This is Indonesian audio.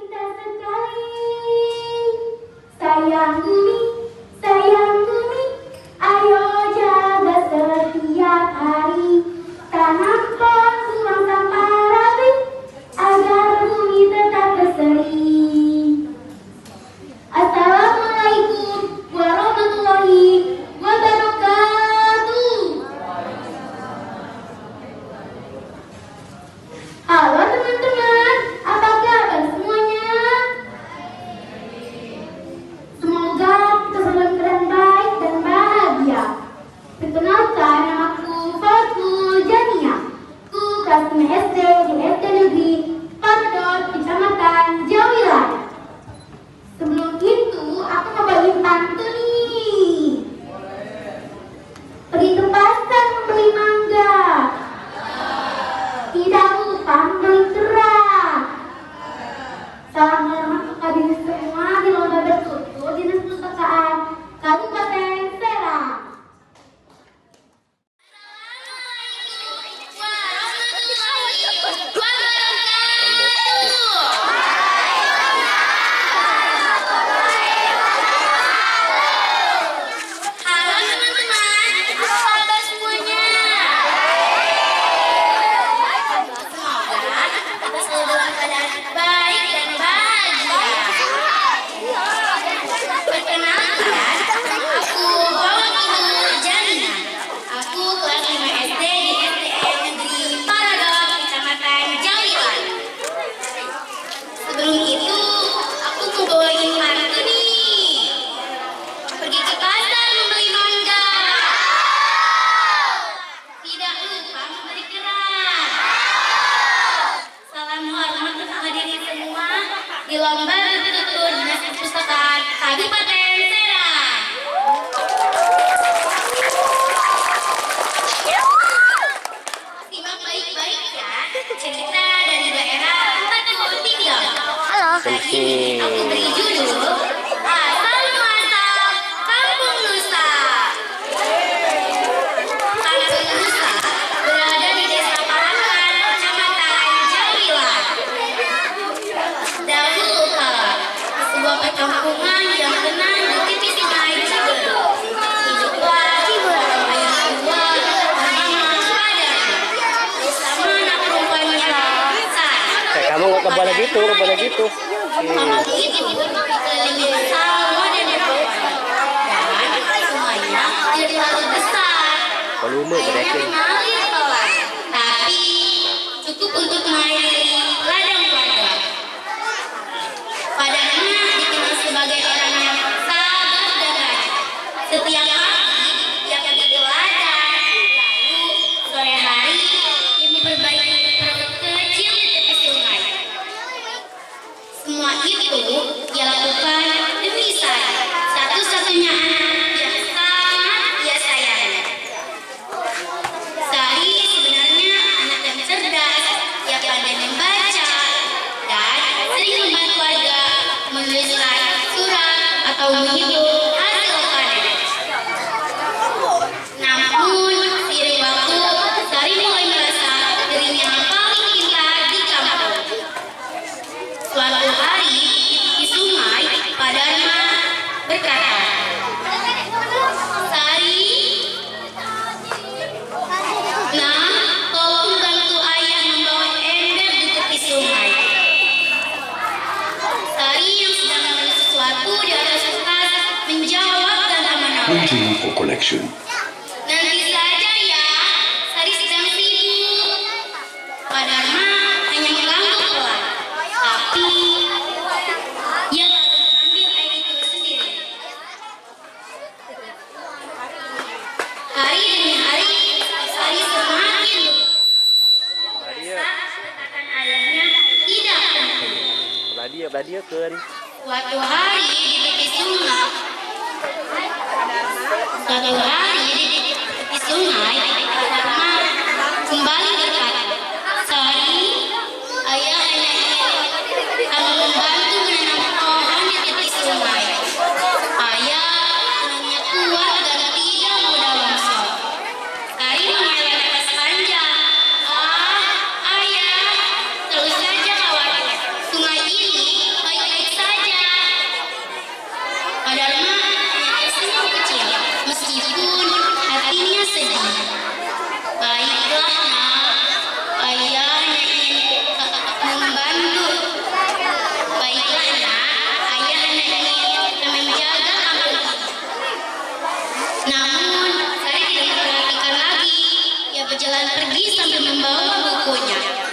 cinta sekali. Sayang bumi, ayo jaga setiap hari. Tanam pot, buang sampah rapi, agar bumi tetap berseri. Assalamualaikum warahmatullahi wabarakatuh. Halo teman-teman, apa kabar semuanya? Semoga kita dalam keadaan baik dan bahagia. Perkenalkan, namaku Fatul Jania. Aku kelas 5 SD di SD Negeri Pardot, Kecamatan Jawilan. Sebelum itu, aku mau bagi pantun nih. Pergi ke pasar membeli mangga, tidak lupa membeli kerang. Salam hormat kepada hadirin semua di lomba bertutur Dinas Perpustakaan Kabupaten Serang. Halo teman-teman, apa kabar semuanya? Semoga kita selalu dalam keadaan baik dan bahagia. Perkenalkan, aku Fatul Jania. Aku kelas 5 SD di SDN Negeri Paradok, Kecamatan Jawilan. Sebelum itu, aku mau bawain pantun nih. Pergi ke pasar membeli mangga, tidak lupa membeli kerang. Salam hormat untuk hadirin semua di lomba bertutur Dinas Perpustakaan Kabupaten Serang. Simak baik-baik ya cerita dari daerah tempat aku tinggal. Hari ini aku beri judul Asal Muasal Kampung Nusa. Kampung Nusa berada di Desa Parangan, Kecamatan Jawilan. Dahulu kala, sebuah perkampungan yang tenang di tepi sungai Ciberem. Hiduplah ayah tua bernama Padanya bersama anak perempuannya Sarah. Kamu nggak boleh gitu. Kampung itu dikelilingi sawah dan perkebunan, dan sungainya tidak terlalu besar. Volume Airnya berarti. mengalir pelan, tapi cukup untuk mengairi ladang warga. Padanya dikenal sebagai orang yang sabar dan rajin. Setiap pagi ia pergi ke ladang, lalu sore hari ia memperbaiki perut kecil di tepi sungai. Semua itu ia lakukan demi saya, satu-satunya anak yang sangat ia sayangi. Sari sebenarnya anak yang cerdas, ia pandai membaca, dan sering membantu warga menuliskan surat atau menghitung hasil panen. Namun, seiring waktu, Sari mulai merasa dirinya paling pintar di kampung. Suatu hari, di sungai, Padanya berkata, Sari, nah, tolong bantu ayah membawa ember di tepi sungai. Sari yang sedang menulis sesuatu di atas kertas menjawab dan aman-aman. Waiting for collection. Nanti saja ya, Sari sedang sibuk. Padanya hanya mengangguk pelan, tapi ia lalu mengambil air itu sendiri. Hari demi hari, Sari semakin merasa katakan ayahnya tidak penting. Badia kan. Suatu hari di tepi sungai, Dharma kembali berkata, Sari, ayah hanya ingin kamu membantu menanam pohon di tepi sungai. Ayah tulangnya kuat dan tidak mudah longsor. Sari menghela napas panjang. Ayah, terus saja khawatir. Sungai ini berjalan pergi sambil membawa bukunya.